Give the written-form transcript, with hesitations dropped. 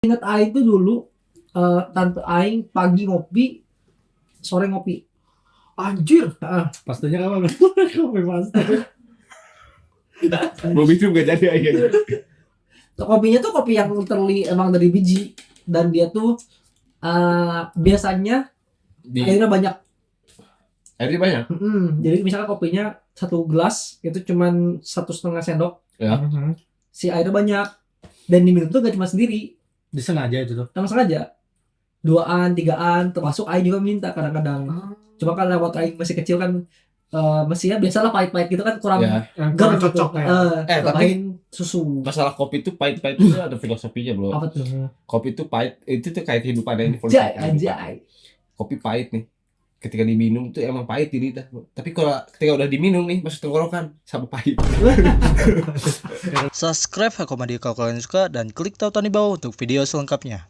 Ingat Aing tuh dulu tante Aing pagi ngopi, sore ngopi. Anjir. Pastinya kapan? Kopi pasta. Bobby itu gak jadi aja. Kopinya tuh kopi yang literally emang dari biji, dan dia tuh biasanya airnya banyak. Airnya banyak. Jadi misalnya kopinya 1 gelas itu cuman 1,5 sendok. Ya. Si airnya banyak, dan diminum tuh gak cuma sendiri. Disengaja itu tuh. Emang sengaja 2an, 3an, termasuk Aing juga minta kadang-kadang. Cuma kan lewat Aing masih kecil kan, mestinya biasalah pahit-pahit gitu kan kurang Ya. ger cocok gitu. ya. Tambahin susu. Masalah kopi itu pahit-pahit itu ada filosofinya, Bro. Apa tuh? Kopi itu pahit, itu tuh kayak kehidupan ini. Anjay. Kopi pahit nih. Ketika diminum tuh emang pahit di lidah. Tapi kalau ketika udah diminum nih masuk tenggorokan sama pahit. Subscribe Hakomadi kalau kalian suka dan klik tautan di bawah untuk video selengkapnya.